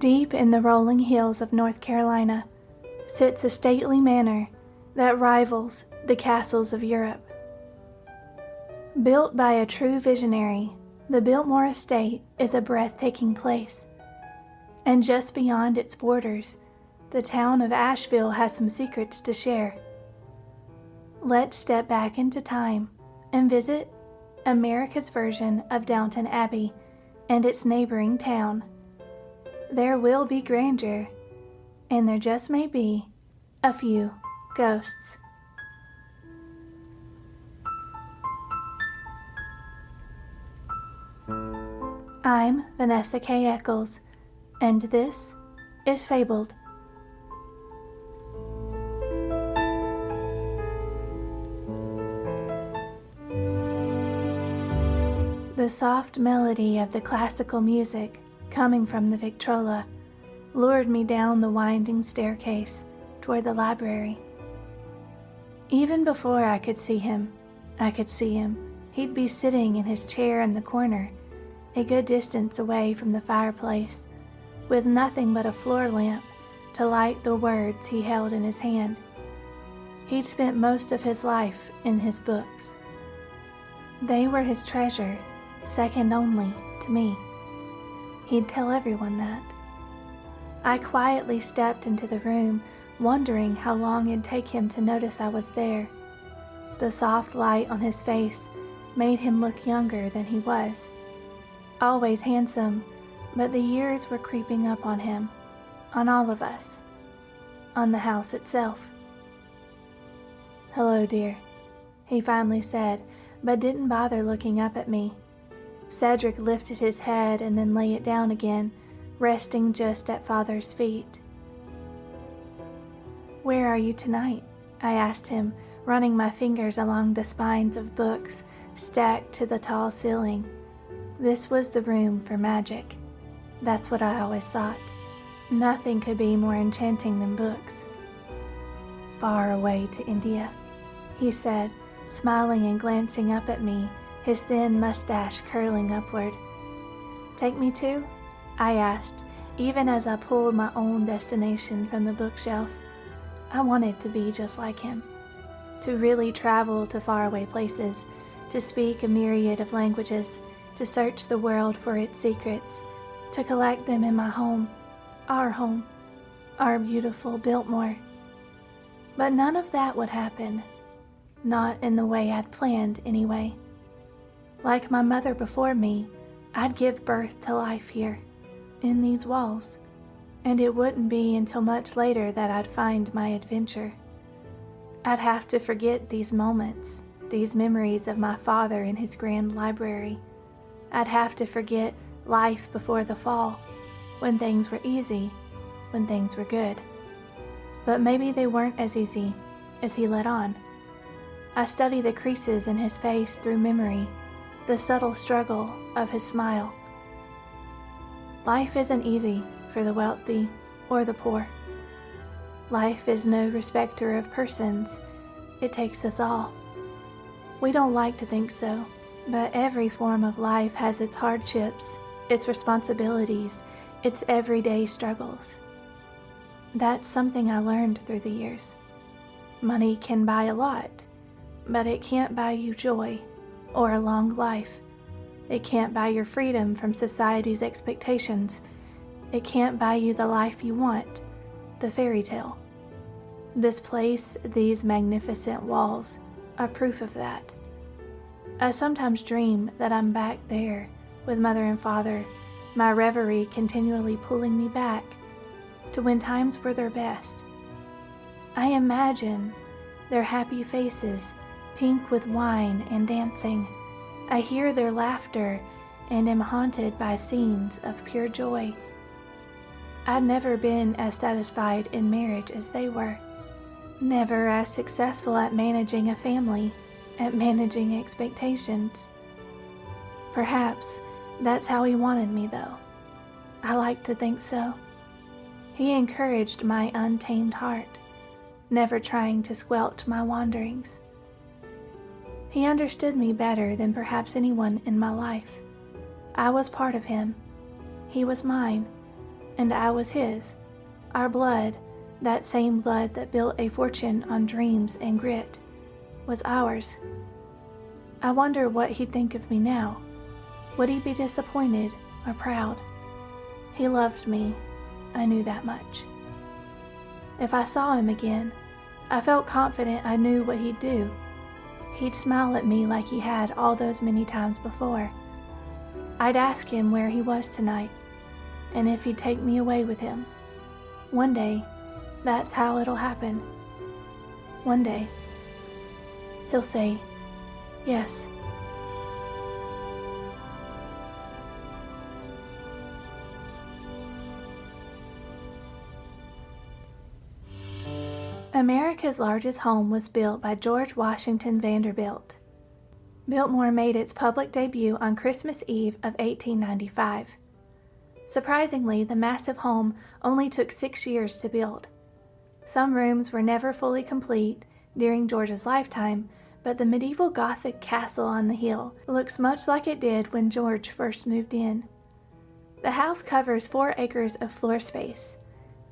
Deep in the rolling hills of North Carolina sits a stately manor that rivals the castles of Europe. Built by a true visionary, the Biltmore Estate is a breathtaking place. And just beyond its borders, the town of Asheville has some secrets to share. Let's step back into time and visit America's version of Downton Abbey and its neighboring town. There will be grandeur, and there just may be a few ghosts. I'm Vanessa K. Eccles, and this is Fabled. The soft melody of the classical music coming from the Victrola lured me down the winding staircase toward the library. Even before I could see him, he'd be sitting in his chair in the corner, a good distance away from the fireplace, with nothing but a floor lamp to light the words he held in his hand. He'd spent most of his life in his books. They were his treasure, second only to me. He'd tell everyone that. I quietly stepped into the room, wondering how long it'd take him to notice I was there. The soft light on his face made him look younger than he was. Always handsome, but the years were creeping up on him, on all of us, on the house itself. "Hello, dear," he finally said, but didn't bother looking up at me. Cedric lifted his head and then lay it down again, resting just at Father's feet. "Where are you tonight?" I asked him, running my fingers along the spines of books stacked to the tall ceiling. This was the room for magic. That's what I always thought. Nothing could be more enchanting than books. "Far away to India," he said, smiling and glancing up at me, his thin mustache curling upward. "Take me too?" I asked, even as I pulled my own destination from the bookshelf. I wanted to be just like him, to really travel to faraway places, to speak a myriad of languages, to search the world for its secrets, to collect them in my home, our beautiful Biltmore. But none of that would happen, not in the way I'd planned anyway. Like my mother before me, I'd give birth to life here, in these walls, and it wouldn't be until much later that I'd find my adventure. I'd have to forget these moments, these memories of my father in his grand library. I'd have to forget life before the fall, when things were easy, when things were good. But maybe they weren't as easy as he let on. I study the creases in his face through memory, the subtle struggle of his smile. Life isn't easy for the wealthy or the poor. Life is no respecter of persons. It takes us all. We don't like to think so, but every form of life has its hardships, its responsibilities, its everyday struggles. That's something I learned through the years. Money can buy a lot, but it can't buy you joy or a long life. It can't buy your freedom from society's expectations. It can't buy you the life you want, the fairy tale. This place, these magnificent walls, are proof of that. I sometimes dream that I'm back there with Mother and Father, my reverie continually pulling me back to when times were their best. I imagine their happy faces, pink with wine and dancing. I hear their laughter and am haunted by scenes of pure joy. I'd never been as satisfied in marriage as they were, never as successful at managing a family, at managing expectations. Perhaps that's how he wanted me, though. I like to think so. He encouraged my untamed heart, never trying to squelch my wanderings. He understood me better than perhaps anyone in my life. I was part of him. He was mine, and I was his. Our blood, that same blood that built a fortune on dreams and grit, was ours. I wonder what he'd think of me now. Would he be disappointed or proud? He loved me, I knew that much. If I saw him again, I felt confident I knew what he'd do. He'd smile at me like he had all those many times before. I'd ask him where he was tonight, and if he'd take me away with him. One day, that's how it'll happen. One day, he'll say, yes. America's largest home was built by George Washington Vanderbilt. Biltmore made its public debut on Christmas Eve of 1895. Surprisingly, the massive home only took 6 years to build. Some rooms were never fully complete during George's lifetime, but the medieval Gothic castle on the hill looks much like it did when George first moved in. The house covers 4 acres of floor space.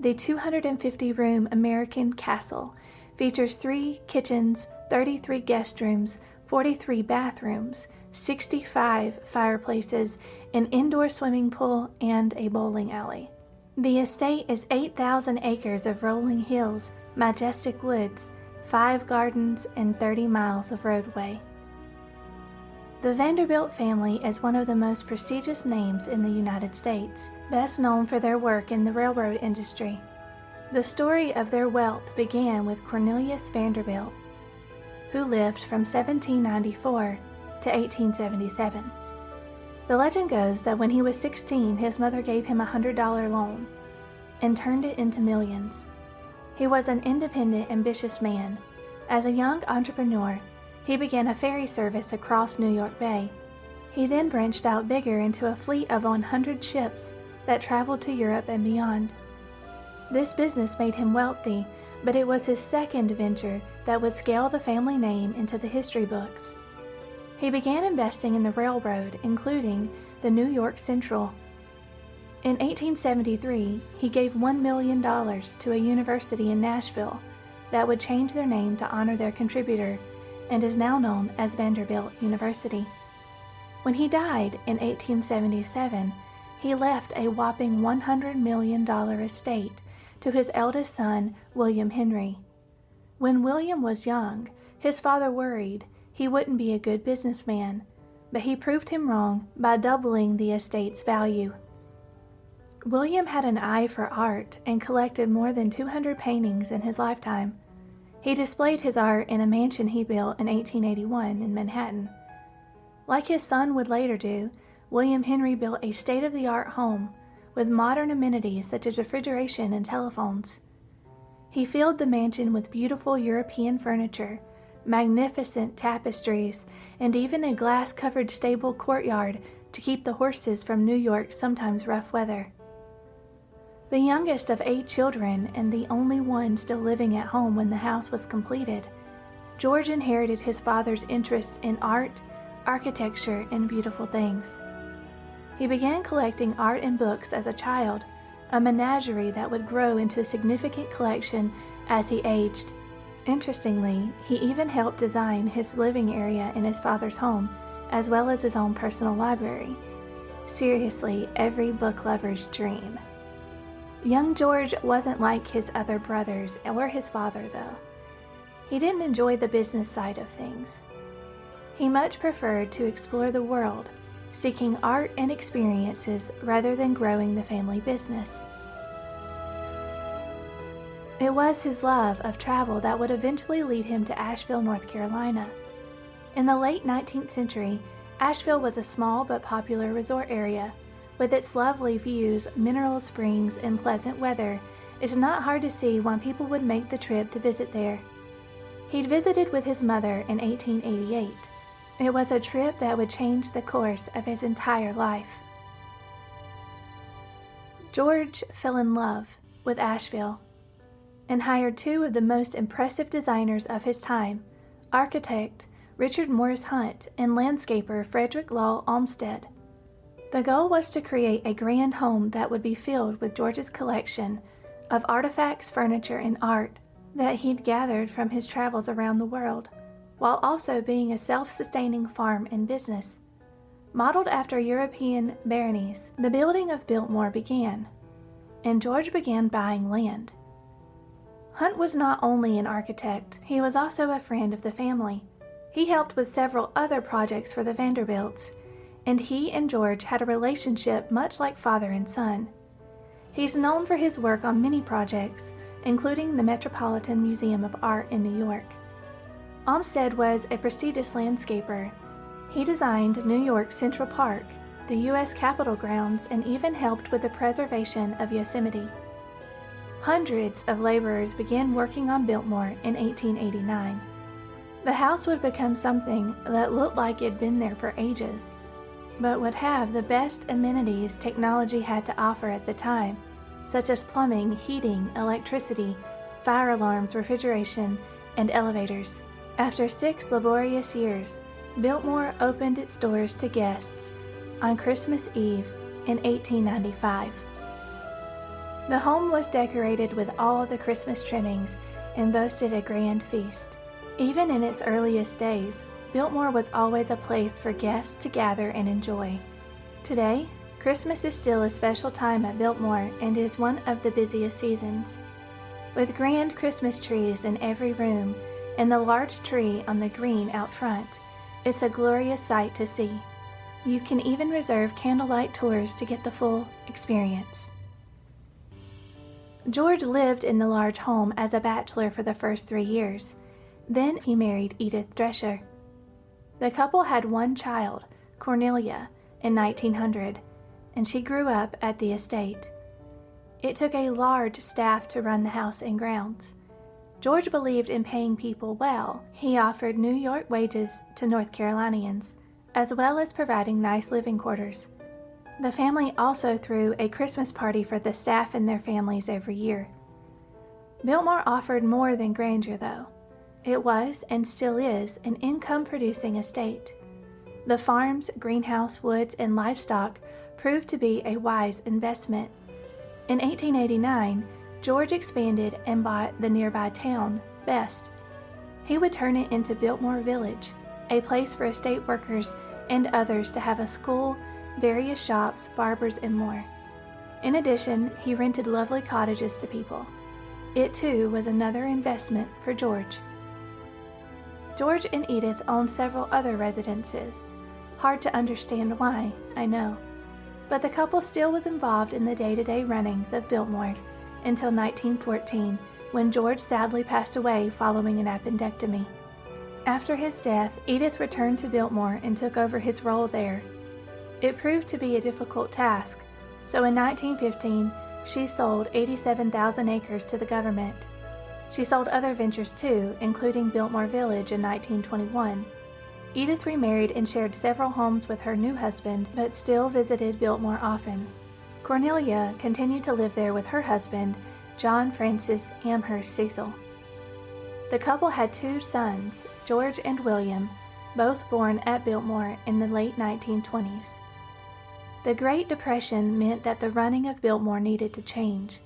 The 250-room American castle features 3 kitchens, 33 guest rooms, 43 bathrooms, 65 fireplaces, an indoor swimming pool, and a bowling alley. The estate is 8,000 acres of rolling hills, majestic woods, 5 gardens, and 30 miles of roadway. The Vanderbilt family is one of the most prestigious names in the United States, best known for their work in the railroad industry. The story of their wealth began with Cornelius Vanderbilt, who lived from 1794 to 1877. The legend goes that when he was 16, his mother gave him a $100 loan and turned it into millions. He was an independent, ambitious man. As a young entrepreneur, he began a ferry service across New York Bay. He then branched out bigger into a fleet of 100 ships that traveled to Europe and beyond. This business made him wealthy, but it was his second venture that would scale the family name into the history books. He began investing in the railroad, including the New York Central. In 1873, he gave $1 million to a university in Nashville that would change their name to honor their contributor, and is now known as Vanderbilt University. When he died in 1877, he left a whopping $100 million estate to his eldest son, William Henry. When William was young, his father worried he wouldn't be a good businessman, but he proved him wrong by doubling the estate's value. William had an eye for art and collected more than 200 paintings in his lifetime. He displayed his art in a mansion he built in 1881 in Manhattan. Like his son would later do, William Henry built a state-of-the-art home with modern amenities such as refrigeration and telephones. He filled the mansion with beautiful European furniture, magnificent tapestries, and even a glass-covered stable courtyard to keep the horses from New York's sometimes rough weather. The youngest of 8 children and the only one still living at home when the house was completed, George inherited his father's interests in art, architecture, and beautiful things. He began collecting art and books as a child, a menagerie that would grow into a significant collection as he aged. Interestingly, he even helped design his living area in his father's home, as well as his own personal library. Seriously, every book lover's dream. Young George wasn't like his other brothers or his father, though. He didn't enjoy the business side of things. He much preferred to explore the world, seeking art and experiences rather than growing the family business. It was his love of travel that would eventually lead him to Asheville, North Carolina. In the late 19th century, Asheville was a small but popular resort area. With its lovely views, mineral springs, and pleasant weather, it's not hard to see why people would make the trip to visit there. He'd visited with his mother in 1888. It was a trip that would change the course of his entire life. George fell in love with Asheville and hired 2 of the most impressive designers of his time, architect Richard Morris Hunt and landscaper Frederick Law Olmsted. The goal was to create a grand home that would be filled with George's collection of artifacts, furniture, and art that he'd gathered from his travels around the world, while also being a self-sustaining farm and business. Modeled after European baronies, the building of Biltmore began, and George began buying land. Hunt was not only an architect, he was also a friend of the family. He helped with several other projects for the Vanderbilts, and he and George had a relationship much like father and son. He's known for his work on many projects, including the Metropolitan Museum of Art in New York. Olmsted was a prestigious landscaper. He designed New York Central Park, the U.S. Capitol grounds, and even helped with the preservation of Yosemite. Hundreds of laborers began working on Biltmore in 1889. The house would become something that looked like it'd been there for ages, but would have the best amenities technology had to offer at the time, such as plumbing, heating, electricity, fire alarms, refrigeration, and elevators. After 6 laborious years, Biltmore opened its doors to guests on Christmas Eve in 1895. The home was decorated with all the Christmas trimmings and boasted a grand feast. Even in its earliest days, Biltmore was always a place for guests to gather and enjoy. Today, Christmas is still a special time at Biltmore and is one of the busiest seasons. With grand Christmas trees in every room and the large tree on the green out front, it's a glorious sight to see. You can even reserve candlelight tours to get the full experience. George lived in the large home as a bachelor for the first 3 years. Then he married Edith Drescher. The couple had one child, Cornelia, in 1900, and she grew up at the estate. It took a large staff to run the house and grounds. George believed in paying people well. He offered New York wages to North Carolinians, as well as providing nice living quarters. The family also threw a Christmas party for the staff and their families every year. Biltmore offered more than grandeur, though. It was, and still is, an income-producing estate. The farms, greenhouse, woods, and livestock proved to be a wise investment. In 1889, George expanded and bought the nearby town, Best. He would turn it into Biltmore Village, a place for estate workers and others to have a school, various shops, barbers, and more. In addition, he rented lovely cottages to people. It too was another investment for George. George and Edith owned several other residences. Hard to understand why, I know. But the couple still was involved in the day-to-day runnings of Biltmore until 1914, when George sadly passed away following an appendectomy. After his death, Edith returned to Biltmore and took over his role there. It proved to be a difficult task, so in 1915, she sold 87,000 acres to the government. She sold other ventures too, including Biltmore Village in 1921. Edith remarried and shared several homes with her new husband, but still visited Biltmore often. Cornelia continued to live there with her husband, John Francis Amherst Cecil. The couple had 2 sons, George and William, both born at Biltmore in the late 1920s. The Great Depression meant that the running of Biltmore needed to change.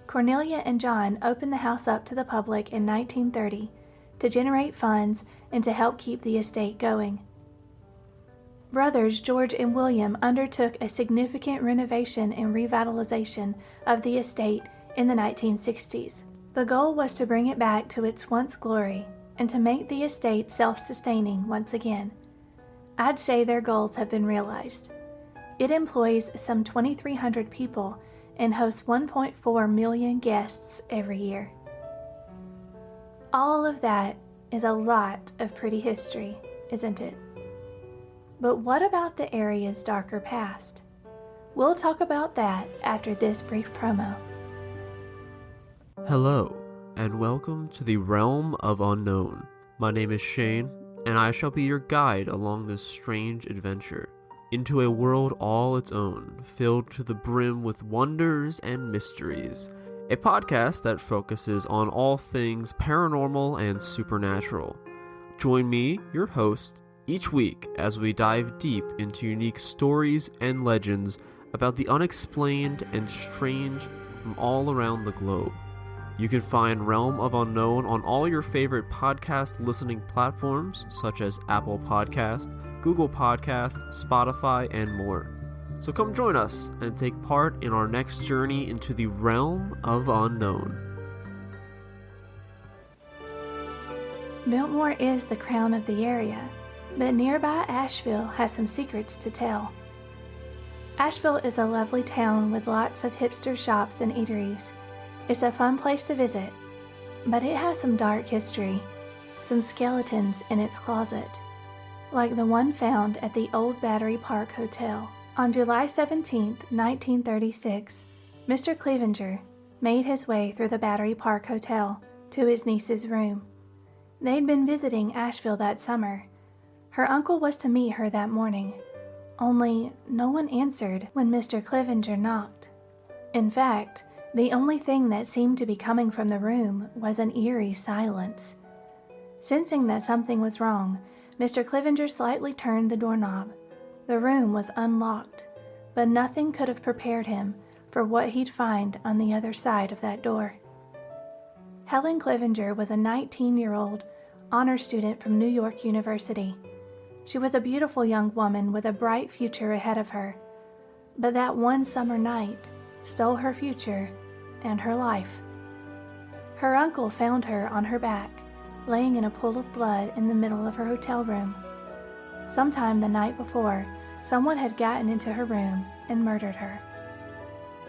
Cornelia and John opened the house up to the public in 1930 to generate funds and to help keep the estate going. Brothers George and William undertook a significant renovation and revitalization of the estate in the 1960s. The goal was to bring it back to its once glory and to make the estate self-sustaining once again. I'd say their goals have been realized. It employs some 2,300 people and hosts 1.4 million guests every year. All of that is a lot of pretty history, isn't it? But what about the area's darker past? We'll talk about that after this brief promo. Hello, and welcome to the Realm of Unknown. My name is Shane, and I shall be your guide along this strange adventure into a world all its own, filled to the brim with wonders and mysteries. A podcast that focuses on all things paranormal and supernatural. Join me, your host, Each week, as we dive deep into unique stories and legends about the unexplained and strange from all around the globe. You can find Realm of Unknown on all your favorite podcast listening platforms such as Apple Podcast, Google Podcast, Spotify, and more. So come join us and take part in our next journey into the Realm of Unknown. Biltmore is the crown of the area, but nearby Asheville has some secrets to tell. Asheville is a lovely town with lots of hipster shops and eateries. It's a fun place to visit, but it has some dark history, some skeletons in its closet, like the one found at the old Battery Park Hotel. On July 17, 1936, Mr. Clevenger made his way through the Battery Park Hotel to his niece's room. They'd been visiting Asheville that summer. Her uncle was to meet her that morning, only no one answered when Mr. Clevenger knocked. In fact, the only thing that seemed to be coming from the room was an eerie silence. Sensing that something was wrong, Mr. Clevenger slightly turned the doorknob. The room was unlocked, but nothing could have prepared him for what he'd find on the other side of that door. Helen Clevenger was a 19-year-old honor student from New York University. She was a beautiful young woman with a bright future ahead of her, but that one summer night stole her future and her life. Her uncle found her on her back, laying in a pool of blood in the middle of her hotel room. Sometime the night before, someone had gotten into her room and murdered her.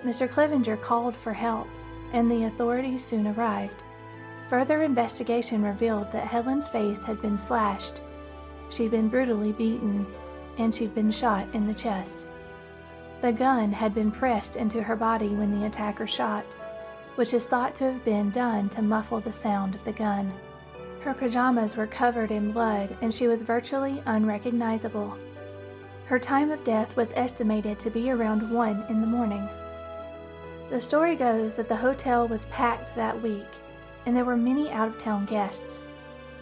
Mr. Clevenger called for help, and the authorities soon arrived. Further investigation revealed that Helen's face had been slashed, she'd been brutally beaten, and she'd been shot in the chest. The gun had been pressed into her body when the attacker shot, which is thought to have been done to muffle the sound of the gun. Her pajamas were covered in blood, and she was virtually unrecognizable. Her time of death was estimated to be around 1 in the morning. The story goes that the hotel was packed that week, and there were many out-of-town guests.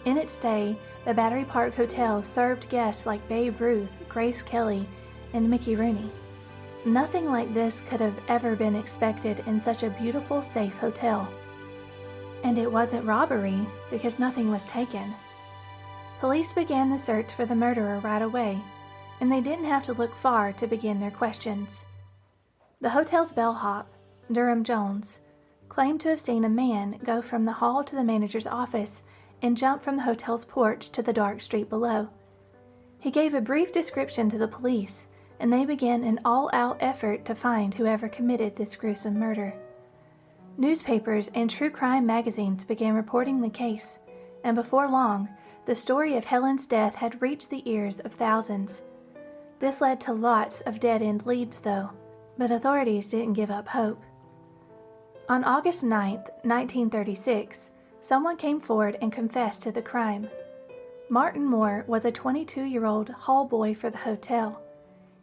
In its day, the Battery Park Hotel served guests like Babe Ruth, Grace Kelly, and Mickey Rooney. Nothing like this could have ever been expected in such a beautiful, safe hotel. And it wasn't robbery, because nothing was taken. Police began the search for the murderer right away, and they didn't have to look far to begin their questions. The hotel's bellhop, Durham Jones, claimed to have seen a man go from the hall to the manager's office and jump from the hotel's porch to the dark street below. He gave a brief description to the police, and they began an all-out effort to find whoever committed this gruesome murder. Newspapers and true crime magazines began reporting the case, and before long, the story of Helen's death had reached the ears of thousands. This led to lots of dead-end leads, though, but authorities didn't give up hope. On August 9, 1936, someone came forward and confessed to the crime. Martin Moore was a 22-year-old hall boy for the hotel.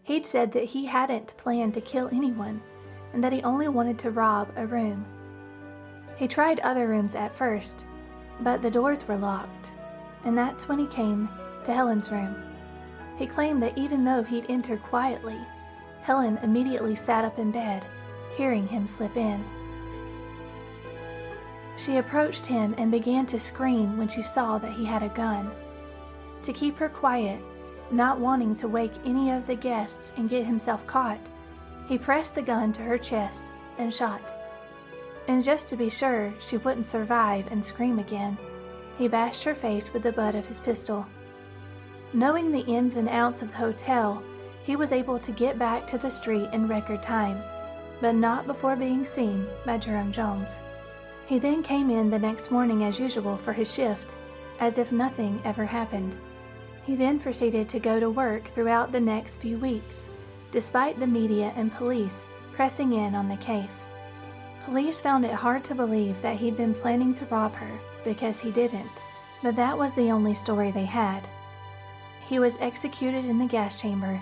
He'd said that he hadn't planned to kill anyone, and that he only wanted to rob a room. He tried other rooms at first, but the doors were locked, and that's when he came to Helen's room. He claimed that even though he'd entered quietly, Helen immediately sat up in bed, hearing him slip in. She approached him and began to scream when she saw that he had a gun. To keep her quiet, not wanting to wake any of the guests and get himself caught, he pressed the gun to her chest and shot. And just to be sure she wouldn't survive and scream again, he bashed her face with the butt of his pistol. Knowing the ins and outs of the hotel, he was able to get back to the street in record time, but not before being seen by Durham Jones. He then came in the next morning as usual for his shift, as if nothing ever happened. He then proceeded to go to work throughout the next few weeks, despite the media and police pressing in on the case. Police found it hard to believe that he'd been planning to rob her, because he didn't, but that was the only story they had. He was executed in the gas chamber.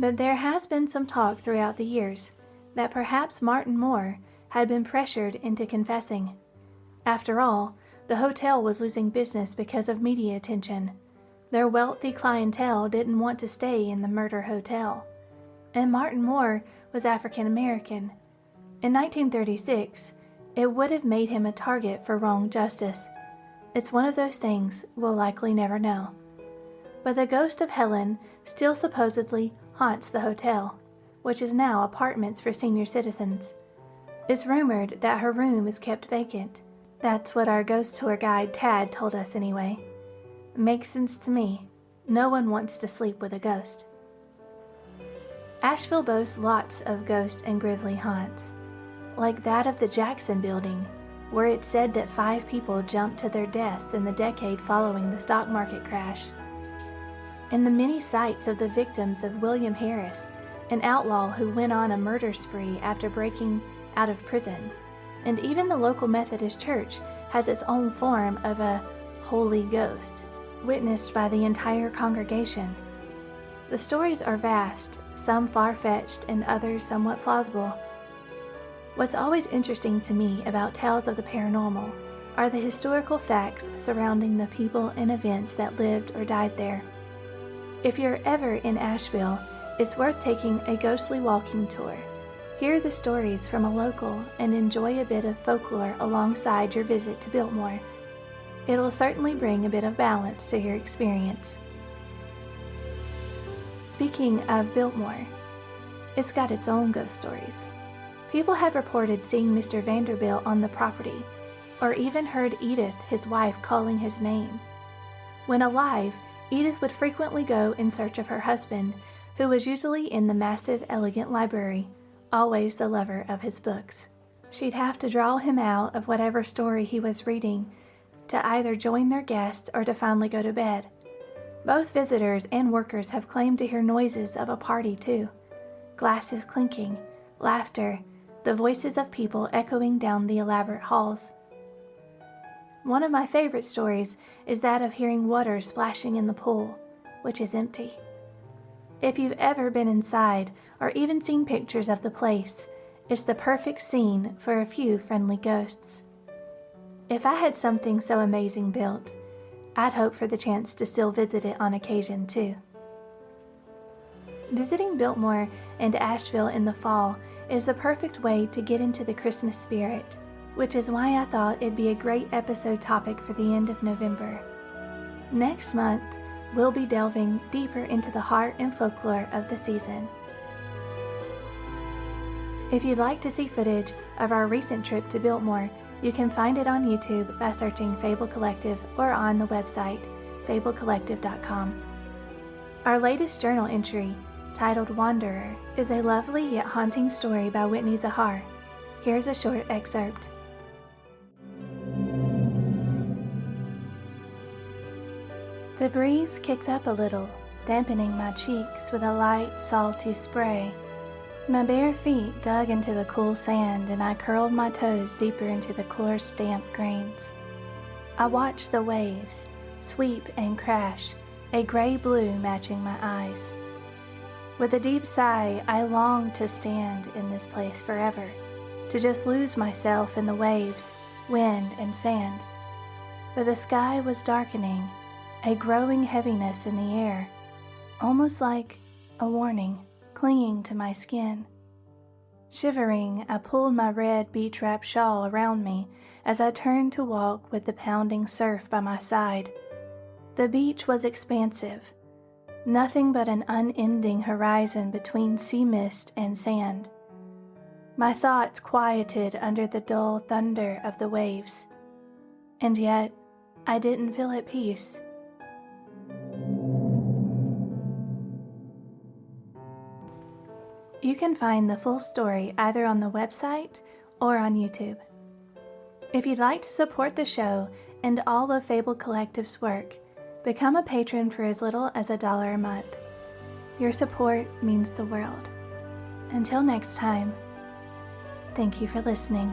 But there has been some talk throughout the years that perhaps Martin Moore had been pressured into confessing. After all, the hotel was losing business because of media attention. Their wealthy clientele didn't want to stay in the murder hotel. And Martin Moore was African American. In 1936, it would have made him a target for wrong justice. It's one of those things we'll likely never know. But the ghost of Helen still supposedly haunts the hotel, which is now apartments for senior citizens. It's rumored that her room is kept vacant. That's what our ghost tour guide Tad told us anyway. Makes sense to me. No one wants to sleep with a ghost. Asheville boasts lots of ghost and grisly haunts, like that of the Jackson Building, where it's said that 5 people jumped to their deaths in the decade following the stock market crash. And the many sights of the victims of William Harris, an outlaw who went on a murder spree after breaking out of prison. And even the local Methodist Church has its own form of a Holy Ghost, witnessed by the entire congregation. The stories are vast, some far-fetched and others somewhat plausible. What's always interesting to me about tales of the paranormal are the historical facts surrounding the people and events that lived or died there. If you're ever in Asheville, it's worth taking a ghostly walking tour. Hear the stories from a local and enjoy a bit of folklore alongside your visit to Biltmore. It'll certainly bring a bit of balance to your experience. Speaking of Biltmore, it's got its own ghost stories. People have reported seeing Mr. Vanderbilt on the property, or even heard Edith, his wife, calling his name. When alive, Edith would frequently go in search of her husband, who was usually in the massive, elegant library, always the lover of his books. She'd have to draw him out of whatever story he was reading to either join their guests or to finally go to bed. Both visitors and workers have claimed to hear noises of a party too. Glasses clinking, laughter, the voices of people echoing down the elaborate halls. One of my favorite stories is that of hearing water splashing in the pool, which is empty. If you've ever been inside or even seen pictures of the place, it's the perfect scene for a few friendly ghosts. If I had something so amazing built, I'd hope for the chance to still visit it on occasion too. Visiting Biltmore and Asheville in the fall is the perfect way to get into the Christmas spirit, which is why I thought it'd be a great episode topic for the end of November. Next month, we'll be delving deeper into the heart and folklore of the season. If you'd like to see footage of our recent trip to Biltmore, you can find it on YouTube by searching Fable Collective or on the website fablecollective.com. Our latest journal entry, titled Wanderer, is a lovely yet haunting story by Whitney Zahar. Here's a short excerpt. The breeze kicked up a little, dampening my cheeks with a light, salty spray. My bare feet dug into the cool sand, and I curled my toes deeper into the coarse, damp grains. I watched the waves sweep and crash, a gray-blue matching my eyes. With a deep sigh, I longed to stand in this place forever, to just lose myself in the waves, wind, and sand. But the sky was darkening, a growing heaviness in the air, almost like a warning, clinging to my skin. Shivering, I pulled my red beach-wrap shawl around me as I turned to walk with the pounding surf by my side. The beach was expansive, nothing but an unending horizon between sea mist and sand. My thoughts quieted under the dull thunder of the waves, and yet I didn't feel at peace. You can find the full story either on the website or on YouTube. If you'd like to support the show and all of Fable Collective's work, become a patron for as little as $1 a month. Your support means the world. Until next time, thank you for listening.